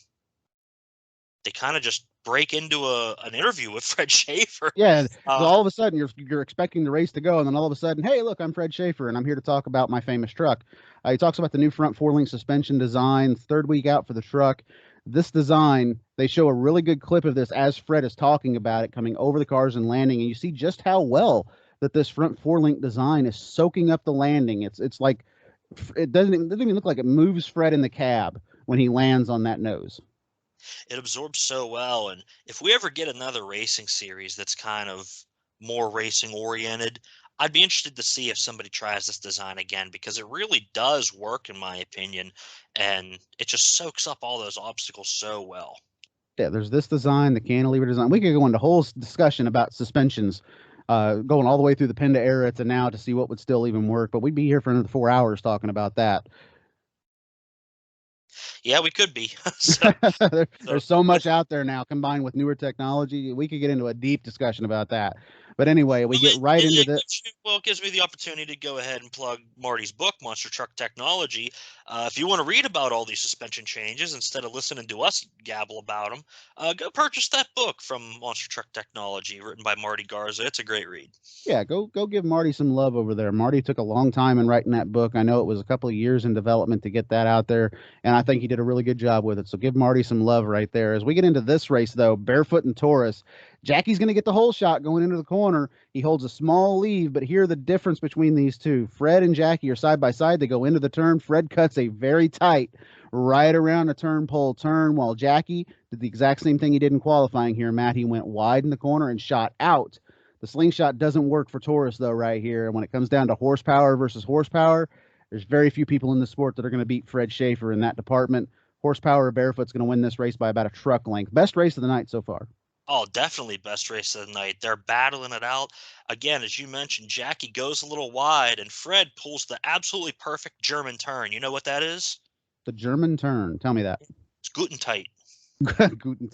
Speaker 2: they kind of just break into an interview with Fred Shafer.
Speaker 1: Yeah, all of a sudden you're expecting the race to go, and then all of a sudden, hey, look, I'm Fred Shafer, and I'm here to talk about my famous truck. He talks about the new front four-link suspension design, third week out for the truck. This design, they show a really good clip of this as Fred is talking about it, coming over the cars and landing, and you see just how well that this front four-link design is soaking up the landing. It's like it doesn't even look like it moves Fred in the cab when he lands on that nose.
Speaker 2: It absorbs so well, and if we ever get another racing series that's kind of more racing oriented, I'd be interested to see if somebody tries this design again, because it really does work in my opinion, and it just soaks up all those obstacles so well.
Speaker 1: Yeah, there's this design, the cantilever design. We could go into a whole discussion about suspensions, going all the way through the Penda era to now to see what would still even work, but we'd be here for another 4 hours talking about that.
Speaker 2: Yeah, we could be.
Speaker 1: There's so much out there now combined with newer technology. We could get into a deep discussion about that. But anyway, we get right into this.
Speaker 2: Well, it gives me the opportunity to go ahead and plug Marty's book, Monster Truck Technology. If you want to read about all these suspension changes instead of listening to us gabble about them, go purchase that book from Monster Truck Technology, written by Marty Garza. It's a great read.
Speaker 1: Yeah, go give Marty some love over there. Marty took a long time in writing that book. I know it was a couple of years in development to get that out there, and I think he did a really good job with it. So give Marty some love right there. As we get into this race, though, Bearfoot and Taurus, Jackie's going to get the whole shot going into the corner. He holds a small lead, but here the difference between these two. Fred and Jackie are side by side. They go into the turn. Fred cuts a very tight right around the turn pole turn, while Jackie did the exact same thing he did in qualifying here, Matt. He went wide in the corner and shot out. The slingshot doesn't work for Taurus, though, right here. And when it comes down to horsepower versus horsepower, there's very few people in the sport that are going to beat Fred Shafer in that department. Horsepower Barefoot's going to win this race by about a truck length. Best race of the night so far.
Speaker 2: Oh, definitely best race of the night. They're battling it out. Again, as you mentioned, Jackie goes a little wide, and Fred pulls the absolutely perfect German turn. You know what that is?
Speaker 1: The German turn. Tell me that.
Speaker 2: It's Guten tight.
Speaker 1: Guten.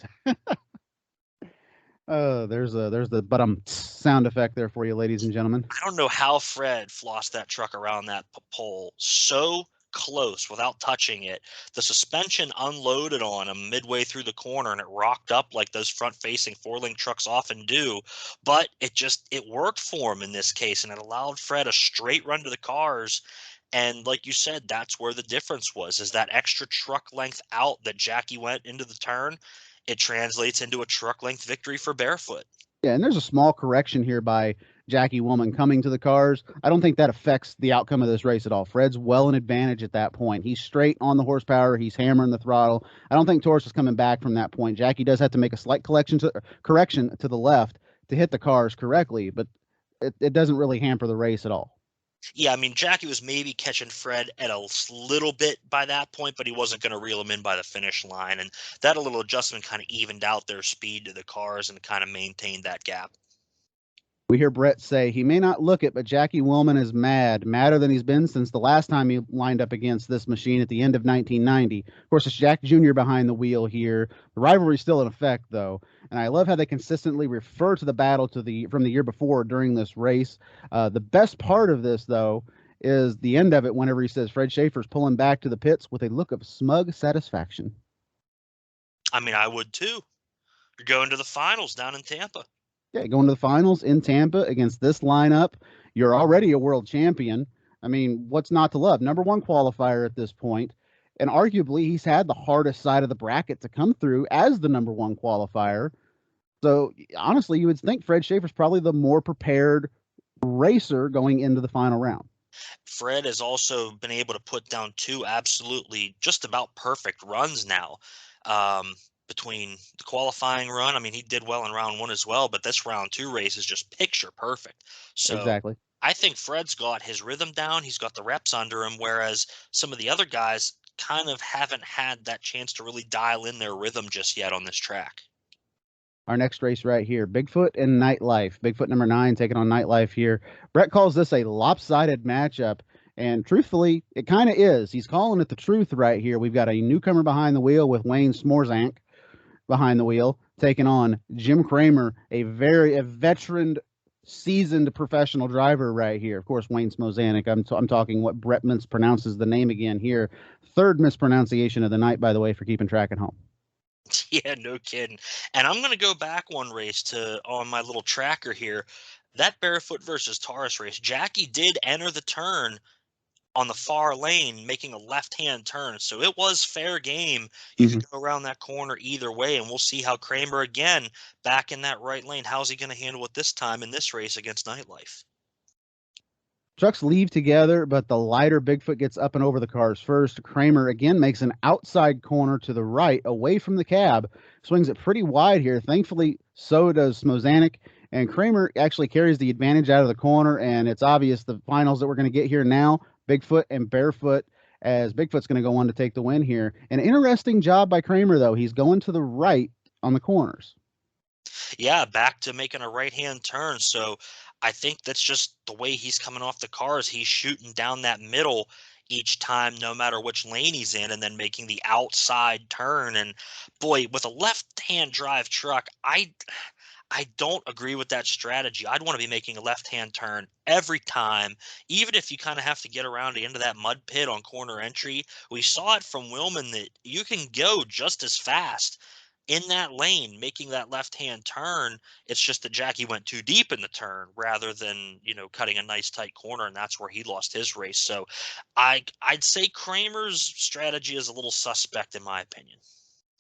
Speaker 1: There's the sound effect there for you, ladies and gentlemen.
Speaker 2: I don't know how Fred flossed that truck around that pole so close without touching it. The suspension unloaded on him midway through the corner, and it rocked up like those front-facing four-link trucks often do. But it worked for him in this case, and it allowed Fred a straight run to the cars. And like you said, that's where the difference was, is that extra truck length out that Jackie went into the turn. It translates into a truck length victory for Bearfoot.
Speaker 1: Yeah, and there's a small correction here by Jackie Willman coming to the cars. I don't think that affects the outcome of this race at all. Fred's well in advantage at that point. He's straight on the horsepower. He's hammering the throttle. I don't think Taurus is coming back from that point. Jackie does have to make a slight correction to the left to hit the cars correctly, but it doesn't really hamper the race at all.
Speaker 2: Yeah, I mean, Jackie was maybe catching Fred at a little bit by that point, but he wasn't going to reel him in by the finish line. And that little adjustment kind of evened out their speed to the cars and kind of maintained that gap.
Speaker 1: We hear Brett say, he may not look it, but Jackie Willman is madder than he's been since the last time he lined up against this machine at the end of 1990. Of course, it's Jack Jr. behind the wheel here. The rivalry's still in effect, though. And I love how they consistently refer to the battle from the year before during this race. The best part of this, though, is the end of it whenever he says Fred Shafer's pulling back to the pits with a look of smug satisfaction.
Speaker 2: I mean, I would too. You're going to the finals down in Tampa.
Speaker 1: Yeah, going to the finals in Tampa against this lineup. You're already a world champion. I mean, what's not to love? Number one qualifier at this point. And arguably, he's had the hardest side of the bracket to come through as the number one qualifier. So, honestly, you would think Fred Shafer's probably the more prepared racer going into the final round.
Speaker 2: Fred has also been able to put down two absolutely just about perfect runs now. Between the qualifying run, I mean, he did well in round one as well, but this round two race is just picture perfect. So
Speaker 1: exactly.
Speaker 2: I think Fred's got his rhythm down. He's got the reps under him, whereas some of the other guys kind of haven't had that chance to really dial in their rhythm just yet on this track.
Speaker 1: Our next race right here, Bigfoot and Nightlife. Bigfoot number 9 taking on Nightlife here. Brett calls this a lopsided matchup. And truthfully, it kind of is. He's calling it the truth right here. We've got a newcomer behind the wheel with Wayne Smorzank behind the wheel, taking on Jim Kramer, a veteran, seasoned professional driver right here. Of course, Wayne Smorzank. I'm talking what Brett mispronounces the name again here. Third mispronunciation of the night, by the way, for keeping track at home.
Speaker 2: Yeah, no kidding. And I'm going to go back one race on my little tracker here. That Bearfoot versus Taurus race, Jackie did enter the turn on the far lane, making a left-hand turn. So it was fair game. You could go around that corner either way, and we'll see how Kramer, again, back in that right lane, how's he going to handle it this time in this race against Nightlife?
Speaker 1: Trucks leave together, but the lighter Bigfoot gets up and over the cars first. Kramer, again, makes an outside corner to the right, away from the cab. Swings it pretty wide here. Thankfully, so does Smorzank. And Kramer actually carries the advantage out of the corner, and it's obvious the finals that we're going to get here now, Bigfoot and Bearfoot, as Bigfoot's going to go on to take the win here. An interesting job by Kramer, though. He's going to the right on the corners.
Speaker 2: Yeah, back to making a right-hand turn. So I think that's just the way he's coming off the cars. He's shooting down that middle each time, no matter which lane he's in, and then making the outside turn. And boy, with a left-hand drive truck, I don't agree with that strategy. I'd want to be making a left-hand turn every time, even if you kind of have to get around the end of that mud pit on corner entry. We saw it from Willman that you can go just as fast in that lane, making that left-hand turn. It's just that Jackie went too deep in the turn rather than, cutting a nice tight corner, and that's where he lost his race. So I'd say Kramer's strategy is a little suspect in my opinion.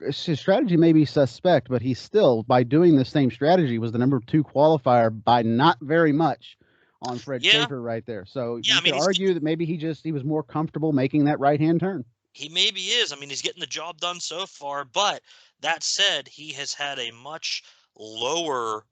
Speaker 1: His strategy may be suspect, but he still, by doing the same strategy, was the number 2 qualifier by not very much on Fred
Speaker 2: Yeah.
Speaker 1: Shafer right there. So
Speaker 2: Yeah,
Speaker 1: you could argue that maybe he was more comfortable making that right-hand turn.
Speaker 2: He maybe is. I mean, he's getting the job done so far, but that said, he has had a much lower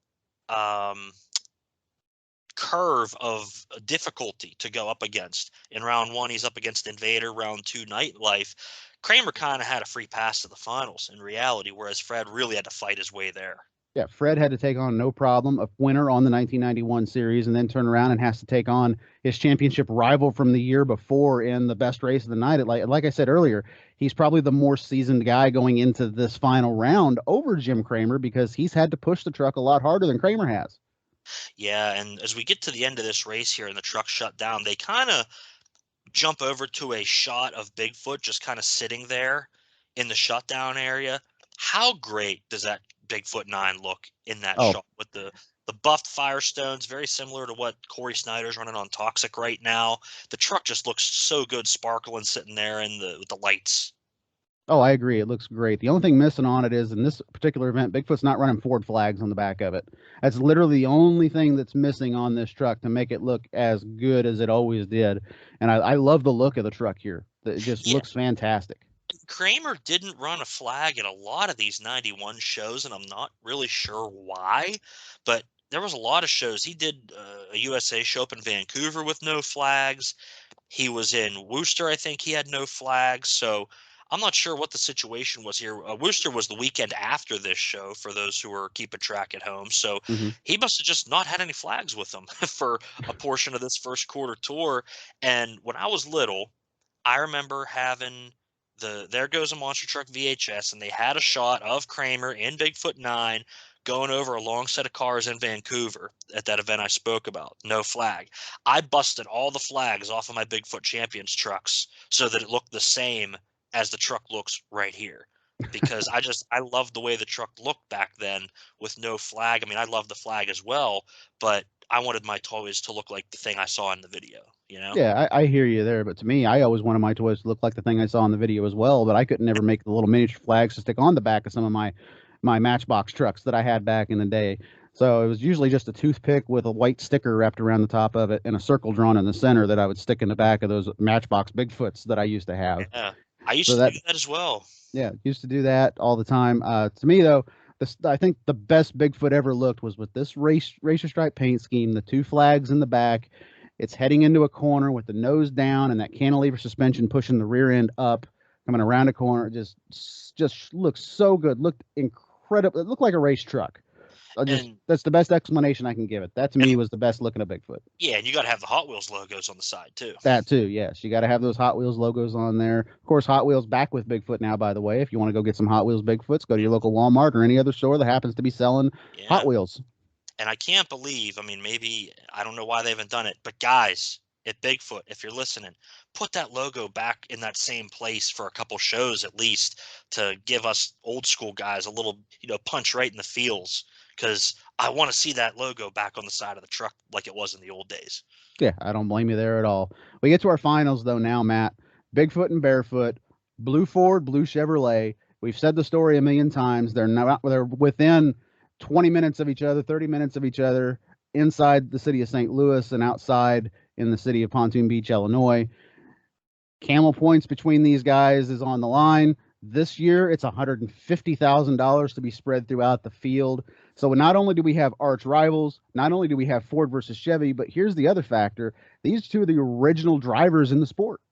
Speaker 2: curve of difficulty to go up against. In round 1, he's up against Invader. Round 2, Nightlife. Kramer kind of had a free pass to the finals in reality, whereas Fred really had to fight his way there.
Speaker 1: Yeah, Fred had to take on, no problem, a winner on the 1991 series, and then turn around and has to take on his championship rival from the year before in the best race of the night. Like I said earlier, he's probably the more seasoned guy going into this final round over Jim Kramer because he's had to push the truck a lot harder than Kramer has.
Speaker 2: Yeah, and as we get to the end of this race here and the truck shut down, they kind of jump over to a shot of Bigfoot just kind of sitting there in the shutdown area. How great does that Bigfoot 9 look in that shot with the buffed Firestones, very similar to what Corey Snyder's running on Toxic right now. The truck just looks so good sparkling sitting there with the lights.
Speaker 1: Oh, I agree. It looks great. The only thing missing on it is in this particular event, Bigfoot's not running Ford flags on the back of it. That's literally the only thing that's missing on this truck to make it look as good as it always did. And I love the look of the truck here. It just looks fantastic.
Speaker 2: Kramer didn't run a flag at a lot of these 91 shows, and I'm not really sure why, but there was a lot of shows. He did a USA show up in Vancouver with no flags. He was in Worcester, I think he had no flags. So I'm not sure what the situation was here. Worcester was the weekend after this show for those who were keeping track at home. So he must have just not had any flags with him for a portion of this first quarter tour. And when I was little, I remember having There Goes a Monster Truck VHS, and they had a shot of Kramer in Bigfoot 9 going over a long set of cars in Vancouver at that event I spoke about. No flag. I busted all the flags off of my Bigfoot Champions trucks so that it looked the same as the truck looks right here. Because I love the way the truck looked back then with no flag. I mean, I love the flag as well, but I wanted my toys to look like the thing I saw in the video,
Speaker 1: Yeah, I hear you there. But to me, I always wanted my toys to look like the thing I saw in the video as well. But I could never make the little miniature flags to stick on the back of some of my Matchbox trucks that I had back in the day. So it was usually just a toothpick with a white sticker wrapped around the top of it and a circle drawn in the center that I would stick in the back of those Matchbox Bigfoots that I used to have.
Speaker 2: Yeah, I used to do that as well.
Speaker 1: Yeah, used to do that all the time. To me, though, I think the best Bigfoot ever looked was with this racer stripe paint scheme, the 2 flags in the back. It's heading into a corner with the nose down and that cantilever suspension pushing the rear end up, coming around a corner. It just looks so good. Looked incredible. It looked like a race truck. That's the best explanation I can give it. That to me was the best looking of Bigfoot.
Speaker 2: Yeah, and you got to have the Hot Wheels logos on the side too.
Speaker 1: That too, yes. You got to have those Hot Wheels logos on there. Of course, Hot Wheels back with Bigfoot now, by the way. If you want to go get some Hot Wheels Bigfoots, go to your local Walmart or any other store that happens to be selling Hot Wheels.
Speaker 2: And I can't believe, maybe, I don't know why they haven't done it, but guys at Bigfoot, if you're listening, put that logo back in that same place for a couple shows at least to give us old school guys a little, punch right in the feels, because I want to see that logo back on the side of the truck like it was in the old days.
Speaker 1: Yeah, I don't blame you there at all. We get to our finals, though, now, Matt. Bigfoot and Bearfoot, blue Ford, blue Chevrolet. We've said the story a million times. They're within 20 minutes of each other, 30 minutes of each other, inside the city of St. Louis and outside in the city of Pontoon Beach, Illinois. Camel points between these guys is on the line. This year, it's $150,000 to be spread throughout the field. So not only do we have arch rivals, not only do we have Ford versus Chevy, but here's the other factor. These two are the original drivers in the sport.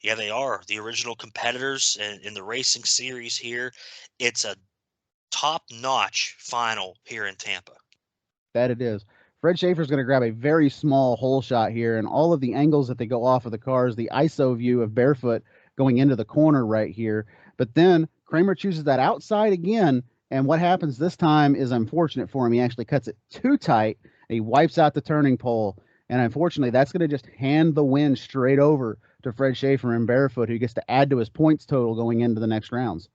Speaker 2: Yeah, they are the original competitors in the racing series here. It's a top-notch final here in Tampa.
Speaker 1: That it is. Fred Shafer's going to grab a very small hole shot here, and all of the angles that they go off of the cars, the ISO view of Bearfoot going into the corner right here. But then Kramer chooses that outside again, and what happens this time is unfortunate for him. He actually cuts it too tight, and he wipes out the turning pole. And unfortunately, that's going to just hand the win straight over to Fred Shafer and Bearfoot, who gets to add to his points total going into the next rounds.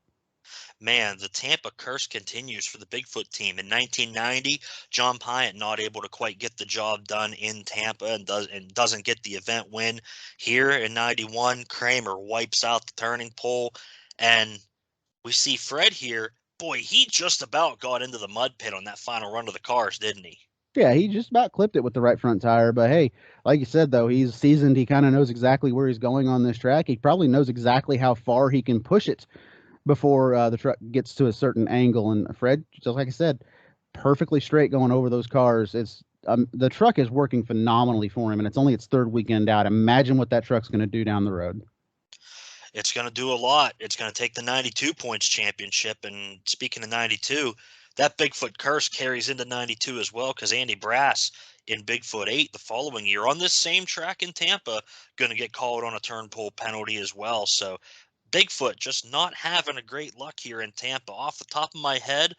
Speaker 2: Man, the Tampa curse continues for the Bigfoot team. In 1990, John Pyatt not able to quite get the job done in Tampa and doesn't get the event win. Here in 91, Kramer wipes out the turning pole, and we see Fred here. Boy, he just about got into the mud pit on that final run of the cars, didn't he?
Speaker 1: Yeah, he just about clipped it with the right front tire. But hey, like you said, though, he's seasoned. He kind of knows exactly where he's going on this track. He probably knows exactly how far he can push it before the truck gets to a certain angle. And Fred, just like I said, perfectly straight going over those cars. It's the truck is working phenomenally for him, and it's only its third weekend out. Imagine what that truck's going to do down the road.
Speaker 2: It's going to do a lot. It's going to take the 92 points championship. And speaking of 92, that Bigfoot curse carries into 92 as well, because Andy Brass in Bigfoot 8 the following year on this same track in Tampa going to get called on a turn pole penalty as well. So Bigfoot just not having a great luck here in Tampa. Off the top of my head,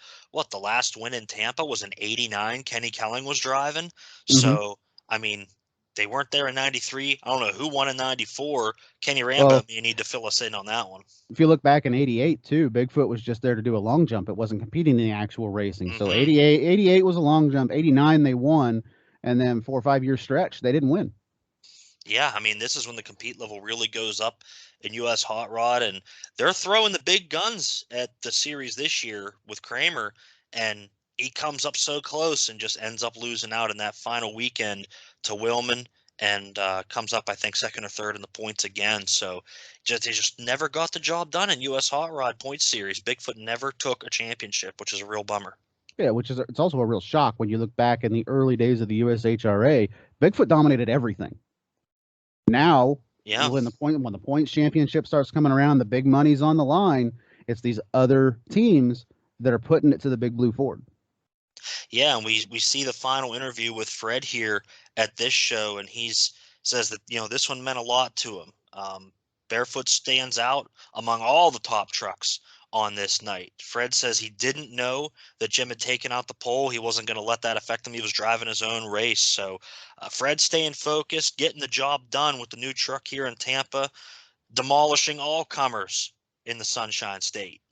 Speaker 2: the last win in Tampa was in 89. Kenny Kelling was driving. So, I mean, they weren't there in 93. I don't know who won in 94. Kenny Rambo,
Speaker 1: Well,
Speaker 2: you need to fill us in on that one.
Speaker 1: if you look back in 88 too, Bigfoot was just there to do a long jump. It wasn't competing in the actual racing. So 88 was a long jump. 89 they won, and then 4 or 5 year stretch they didn't win.
Speaker 2: Yeah, I mean, this is when the compete level really goes up in U.S. Hot Rod, and they're throwing the big guns at the series this year with Kramer, and he comes up so close and just ends up losing out in that final weekend to Willman, and comes up, I think, second or third in the points again. So they just never got the job done in U.S. Hot Rod points series. Bigfoot never took a championship, which is a real bummer.
Speaker 1: Yeah, it's also a real shock when you look back in the early days of the USHRA. Bigfoot dominated everything. Now,
Speaker 2: Yeah.
Speaker 1: when the points championship starts coming around, the big money's on the line. It's these other teams that are putting it to the big blue Ford.
Speaker 2: Yeah, and we see the final interview with Fred here at this show, and says that this one meant a lot to him. Bearfoot stands out among all the top trucks on this night. Fred says he didn't know that Jim had taken out the pole. He wasn't going to let that affect him. He was driving his own race. So Fred staying focused, getting the job done with the new truck here in Tampa, demolishing all comers in the Sunshine State.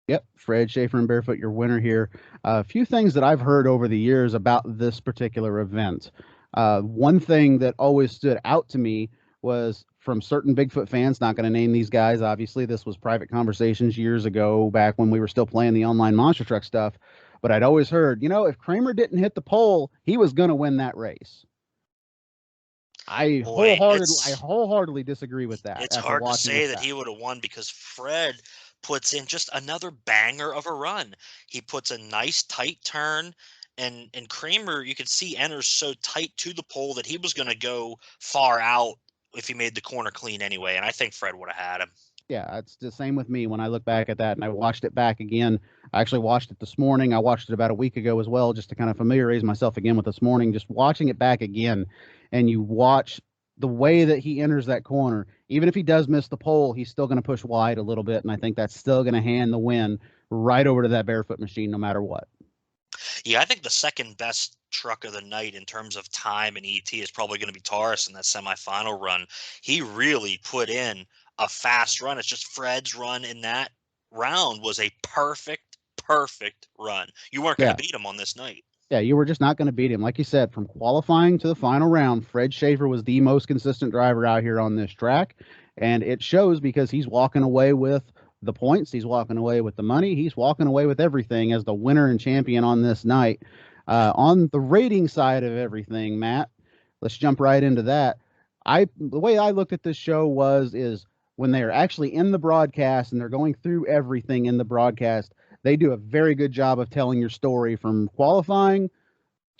Speaker 1: Yep, Fred, Shafer, and Bearfoot, your winner here. A few things that I've heard over the years about this particular event. One thing that always stood out to me was from certain Bigfoot fans, not going to name these guys, obviously. This was private conversations years ago, back when we were still playing the online Monster Truck stuff. But I'd always heard, if Kramer didn't hit the pole, he was going to win that race. I wholeheartedly disagree with that.
Speaker 2: It's hard to say that he would have won, because Fred puts in just another banger of a run. He puts a nice tight turn, and Kramer, you can see, enters so tight to the pole that he was going to go far out if he made the corner clean anyway, and I think Fred would have had him.
Speaker 1: Yeah, it's the same with me when I look back at that, and I watched it back again. I actually watched it this morning. I watched it about a week ago as well, just to kind of familiarize myself again with this morning, just watching it back again. And you watch the way that he enters that corner. Even if he does miss the pole, he's still going to push wide a little bit, and I think that's still going to hand the win right over to that Bearfoot machine no matter what.
Speaker 2: Yeah, I think the second best truck of the night in terms of time and ET is probably going to be Taurus in that semifinal run. He really put in a fast run. It's just Fred's run in that round was a perfect run. You weren't going to beat him on this night.
Speaker 1: Yeah, you were just not going to beat him. Like you said, from qualifying to the final round, Fred Shafer was the most consistent driver out here on this track. And it shows, because he's walking away with the points. He's walking away with the money. He's walking away with everything as the winner and champion on this night. On the rating side of everything, Matt, let's jump right into that. The way I looked at this show is when they're actually in the broadcast and they're going through everything in the broadcast, they do a very good job of telling your story from qualifying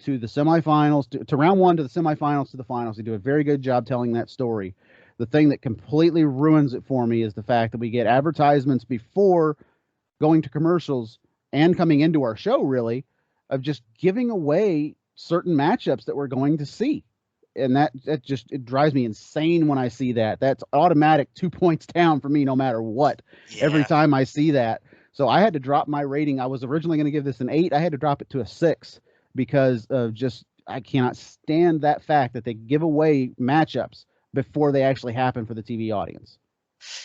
Speaker 1: to the semifinals, to round one, to the semifinals, to the finals. They do a very good job telling that story. The thing that completely ruins it for me is the fact that we get advertisements before going to commercials and coming into our show, really, of just giving away certain matchups that we're going to see. And it drives me insane when I see that. That's automatic 2 points down for me no matter what. Yeah. Every time I see that. So I had to drop my rating. I was originally going to give this an 8. I had to drop it to a 6 because of I cannot stand that fact that they give away matchups before they actually happen for the TV audience.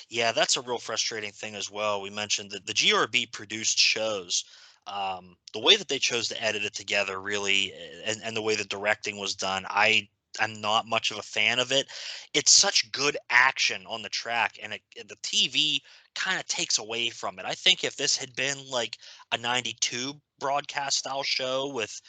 Speaker 2: Yeah, that's a real frustrating thing as well. We mentioned that the GRB produced shows. The way that they chose to edit it together, really, and the way the directing was done, I'm not much of a fan of it. It's such good action on the track, and the TV kind of takes away from it. I think if this had been like a '92 broadcast style show with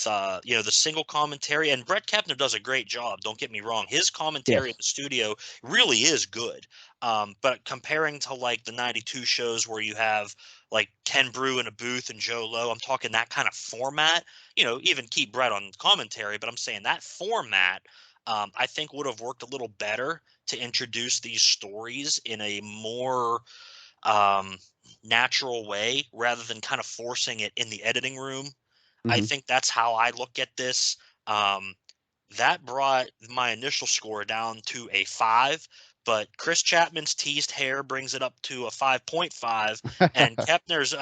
Speaker 2: the single commentary, and Brett Kepner does a great job. Don't get me wrong; his commentary
Speaker 1: Yes.
Speaker 2: in the studio really is good. But comparing to like the '92 shows where you have like Ken Brew in a booth and Joe Lowe, I'm talking that kind of format. Even keep Brett on commentary, but I'm saying that format, I think would have worked a little better to introduce these stories in a more um, natural way rather than kind of forcing it in the editing room. I
Speaker 1: Hmm.
Speaker 2: think that's how I look at this. Um, that brought my initial score down to a 5, but Chris Chapman's teased hair brings it up to a 5.5, and Kepner's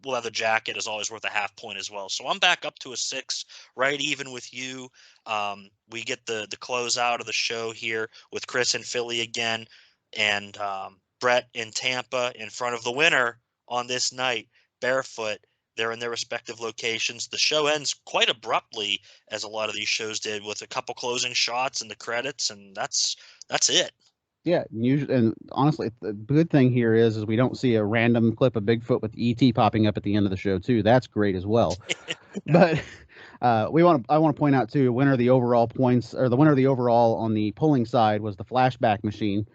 Speaker 2: leather jacket is always worth a half point as well. So I'm back up to a 6, right even with you. We get the close out of the show here with Chris in Philly again, and Brett in Tampa in front of the winner on this night, Bearfoot. They're in their respective locations. The show ends quite abruptly, as a lot of these shows did, with a couple closing shots and the credits, and that's it.
Speaker 1: Yeah, usually, and honestly, the good thing here is we don't see a random clip of Bigfoot with ET popping up at the end of the show too. That's great as well.
Speaker 2: Yeah.
Speaker 1: But I want to point out too, winner of the overall points, or the winner of the overall on the pulling side, was the flashback machine.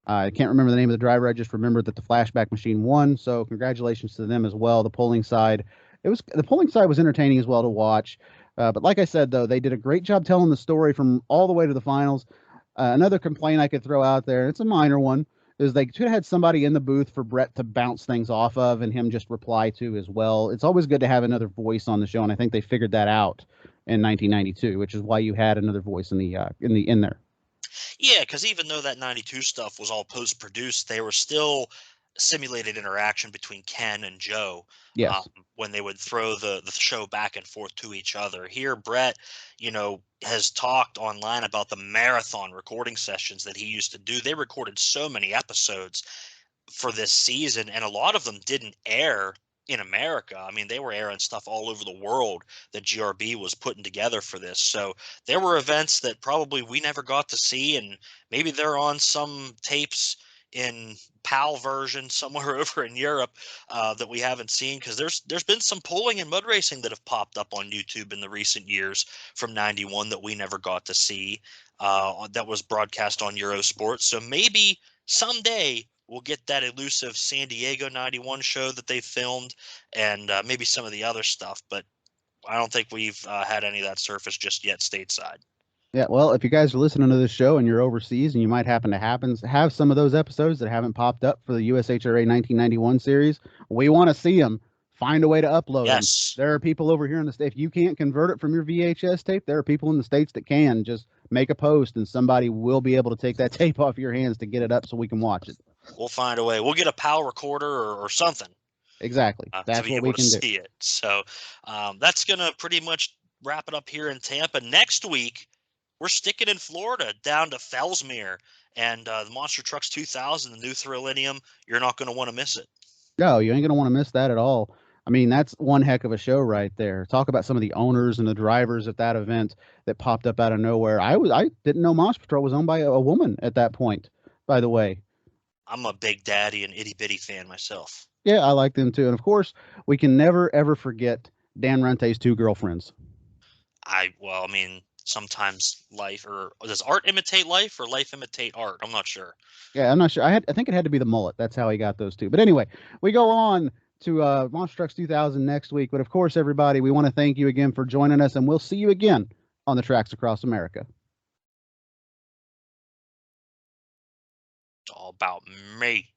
Speaker 1: I can't remember the name of the driver. I just remembered that the flashback machine won. So congratulations to them as well. The pulling side was entertaining as well to watch. But like I said, though, they did a great job telling the story from all the way to the finals. Another complaint I could throw out there, it's a minor one, is they should have had somebody in the booth for Brett to bounce things off of and him just reply to as well. It's always good to have another voice on the show, and I think they figured that out in 1992, which is why you had another voice in there.
Speaker 2: Yeah, because even though that '92 stuff was all post-produced, they were still simulated interaction between Ken and Joe,
Speaker 1: Yes.
Speaker 2: when they would throw the show back and forth to each other. Here, Brett, has talked online about the marathon recording sessions that he used to do. They recorded so many episodes for this season, and a lot of them didn't air in America. I mean, they were airing stuff all over the world that GRB was putting together for this. So there were events that probably we never got to see, and maybe they're on some tapes in PAL version somewhere over in Europe that we haven't seen, because there's been some pulling and mud racing that have popped up on YouTube in the recent years from '91 that we never got to see, that was broadcast on Eurosport. So maybe someday we'll get that elusive San Diego '91 show that they filmed, and maybe some of the other stuff. But I don't think we've had any of that surface just yet stateside.
Speaker 1: Yeah, well, if you guys are listening to this show and you're overseas and you might have some of those episodes that haven't popped up for the USHRA 1991 series, we want to see them. Find a way to upload them.
Speaker 2: Yes.
Speaker 1: There are people over here in the state. If you can't convert it from your VHS tape, there are people in the states that can. Just make a post and somebody will be able to take that tape off your hands to get it up so we can watch it.
Speaker 2: We'll find a way. We'll get a PAL recorder or something
Speaker 1: Exactly.
Speaker 2: to
Speaker 1: That's
Speaker 2: be
Speaker 1: what
Speaker 2: able
Speaker 1: we
Speaker 2: to
Speaker 1: can do.
Speaker 2: see it. So that's going to pretty much wrap it up here in Tampa. Next week, we're sticking in Florida down to Fellsmere and the Monster Trucks 2000, the new Thrillium. You're not going to want to miss it.
Speaker 1: No, you ain't going to want to miss that at all. I mean, that's one heck of a show right there. Talk about some of the owners and the drivers at that event that popped up out of nowhere. I didn't know Monster Truck was owned by a woman at that point, by the way.
Speaker 2: I'm a Big Daddy and Itty Bitty fan myself.
Speaker 1: Yeah, I like them too. And of course, we can never ever forget Dan Rente's two girlfriends.
Speaker 2: I mean, sometimes life, or does art imitate life or life imitate art? I'm not sure.
Speaker 1: Yeah, I'm not sure. I think it had to be the mullet. That's how he got those two. But anyway, we go on to Monster Trucks 2000 next week. But of course, everybody, we want to thank you again for joining us, and we'll see you again on the tracks across America.
Speaker 2: It's all about me.